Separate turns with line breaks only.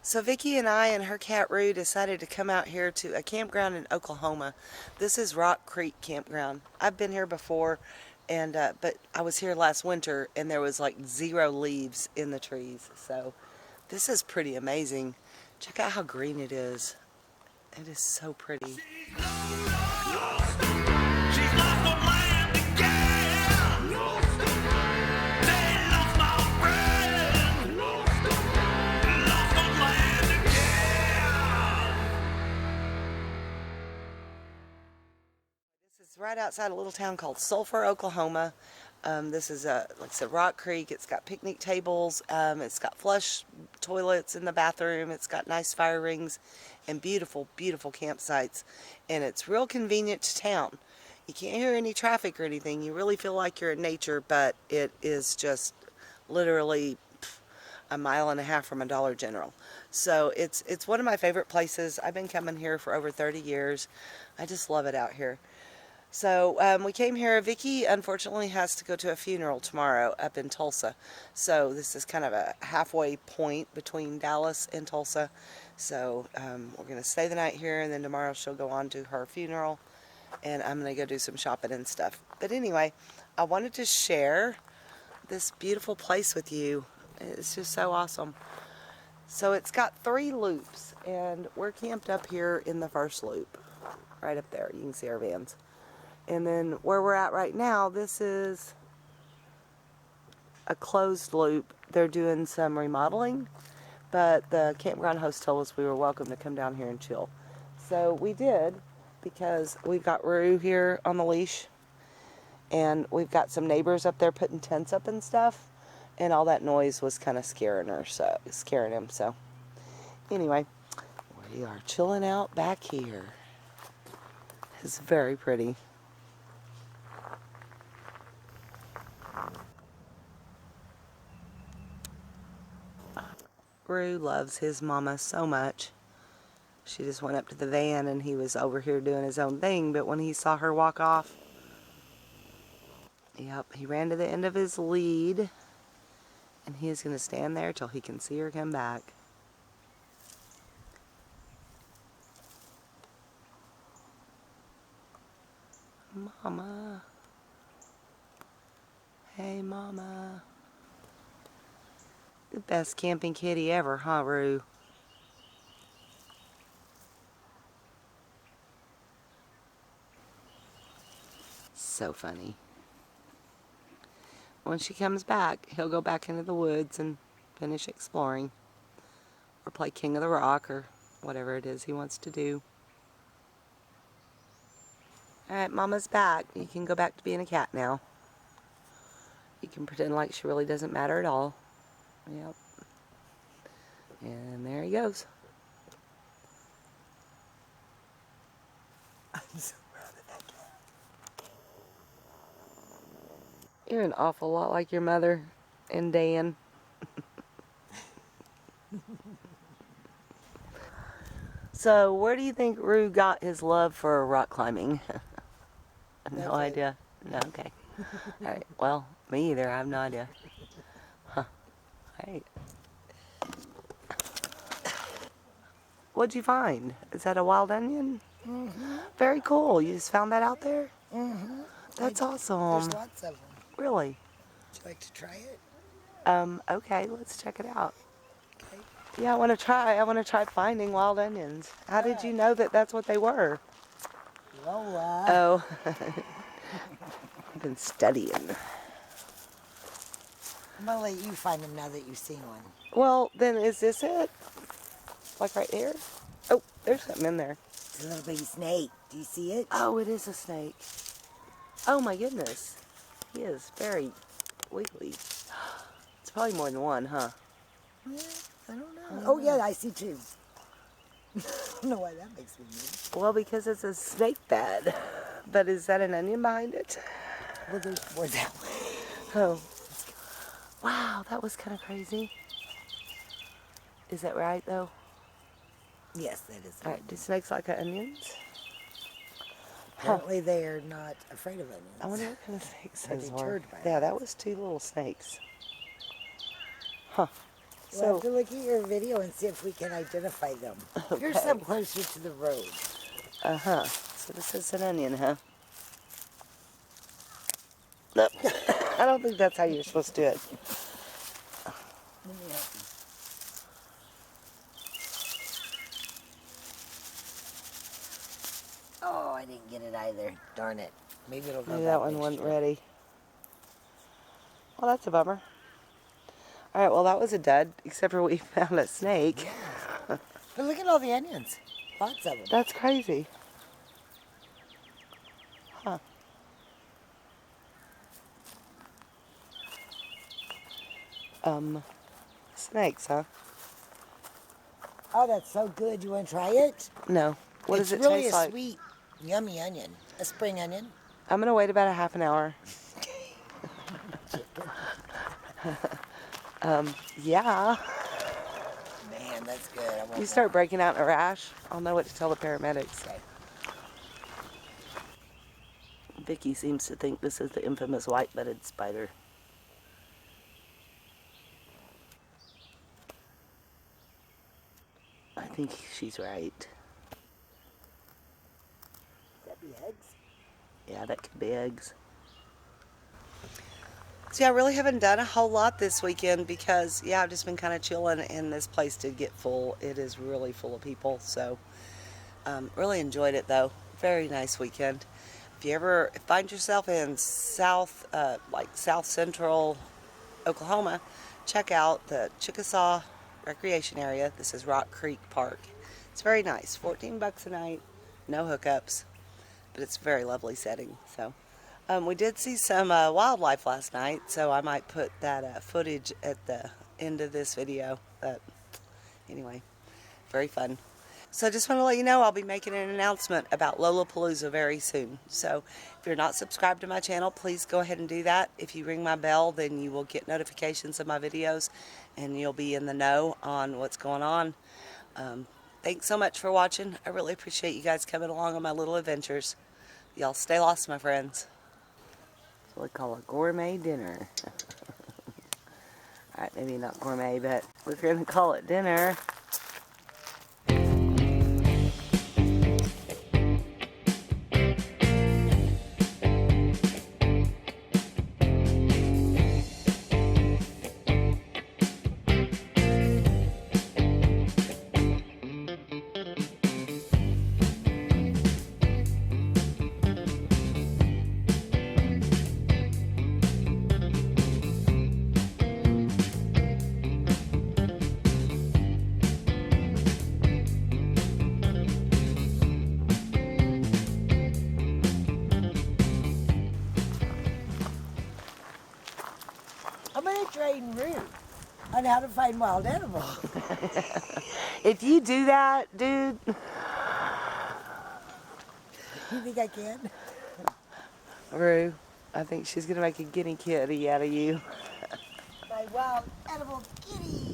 So Vicky and I and her cat Roo decided to come out here to a campground in Oklahoma. This is Rock Creek Campground. I've been here before, and but I was here last winter and there was like 0 leaves in the trees. So this is pretty amazing. Check out how green it is. It is so pretty. It's right outside a little town called Sulpur, Oklahoma. This is like I said, Rock Creek. It's got picnic tables. It's got flush toilets in the bathroom. It's got nice fire rings and beautiful, beautiful campsites. And it's real convenient to town. You can't hear any traffic or anything. You really feel like you're in nature, but it is just literally a mile and a half from a Dollar General. So it's one of my favorite places. I've been coming here for over 30 years. I just love it out here. So we came here. Vicky unfortunately has to go to a funeral tomorrow up in Tulsa. So this is kind of a halfway point between Dallas and Tulsa. So we're going to stay the night here, and then tomorrow she'll go on to her funeral, and I'm going to go do some shopping and stuff. But anyway, I wanted to share this beautiful place with you. It's just so awesome. So it's got 3 loops, and we're camped up here in the first loop, right up there. You can see our vans. And then where we're at right now, this is a closed loop. They're doing some remodeling, but the campground host told us we were welcome to come down here and chill. So we did, because we've got Roo here on the leash, and we've got some neighbors up there putting tents up and stuff, and all that noise was kind of scaring him. So anyway, we are chilling out back here. It's very pretty. Roo loves his mama so much. She just went up to the van and he was over here doing his own thing, but when he saw her walk off, yep, he ran to the end of his lead, and he is going to stand there till he can see her come back. Mama. Hey, Mama. The best camping kitty ever, huh, Roo? So funny. When she comes back, he'll go back into the woods and finish exploring, or play King of the Rock, or whatever it is he wants to do. Alright, Mama's back. You can go back to being a cat now. You can pretend like she really doesn't matter at all. Yep. And there he goes. I'm so proud of that cat. You're an awful lot like your mother and Dan. So, where do you think Roo got his love for rock climbing? No idea. No, okay. Alright, well, me either. I have no idea. Huh. Alright. What'd you find? Is that a wild onion?
Mm-hmm.
Very cool. You just found that out there?
Mm-hmm.
That's awesome.
There's lots of them.
Really?
Would you like to try it?
Okay, let's check it out.
Okay.
Yeah, I want to try finding wild onions. How did you know that that's what they were?
Lola.
Oh. I've been studying.
I'm going to let you find them now that you've seen one.
Well, then is this it? Like right there? Oh, there's something in there.
It's a little baby snake. Do you see it?
Oh, it is a snake. Oh my goodness. He is very wiggly. It's probably more than one, huh?
Yeah, I don't know. Oh, yeah, I see 2. I don't know why that makes me mad.
Well, because it's a snake bed. But is that an onion behind it?
Well, there's more that way.
Oh. Wow, that was kind of crazy. Is that right, though?
Yes, that is.
All right, do snakes like onions?
Apparently they are not afraid of onions.
I wonder what kind of snakes
They're
those were.
deterred by
Yeah, that
onions.
was 2 little snakes. Huh.
We'll have to look at your video and see if we can identify them. Here's
Okay.
some closer to the road.
Uh-huh. So this is an onion, huh? Nope. I don't think that's how you're supposed to do it.
Let me help you. Oh, I didn't get it either. Darn it. Maybe it'll go
Maybe
back
that one
next
wasn't
year.
ready. Well, that's a bummer. All right, well, that was a dud, except for we found a snake.
But look at all the onions. Lots of them.
That's crazy. Huh. Snakes, huh?
Oh, that's so good. You want to try it?
No. What
It's
does it
really
taste
a
like?
sweet, yummy onion. A spring onion.
I'm going to wait about a half an hour. Yeah.
Man, that's good. I want
You start
more.
breaking out in a rash, I'll know what to tell the paramedics.
Okay.
Vicky seems to think this is the infamous white-bedded spider. I think she's right.
Could that be eggs?
Yeah, that could be eggs. So yeah, I really haven't done a whole lot this weekend because, yeah, I've just been kind of chilling, and this place did get full. It is really full of people, so really enjoyed it, though. Very nice weekend. If you ever find yourself in south central Oklahoma, check out the Chickasaw Recreation Area. This is Rock Creek Park. It's very nice. 14 bucks a night, no hookups, but it's a very lovely setting. So we did see some wildlife last night, so I might put that footage at the end of this video. But anyway, very fun. So I just want to let you know I'll be making an announcement about Lolapalooza very soon. So if you're not subscribed to my channel, please go ahead and do that. If you ring my bell, then you will get notifications of my videos and you'll be in the know on what's going on. Thanks so much for watching. I really appreciate you guys coming along on my little adventures. Y'all stay lost, my friends. That's what we call a gourmet dinner. Alright, maybe not gourmet, but we're going to call it dinner.
I'm going to train Roo on how to find wild animals.
If you do that, dude,
You think I can?
Roo, I think she's going to make a guinea kitty out of you.
My wild animal kitty.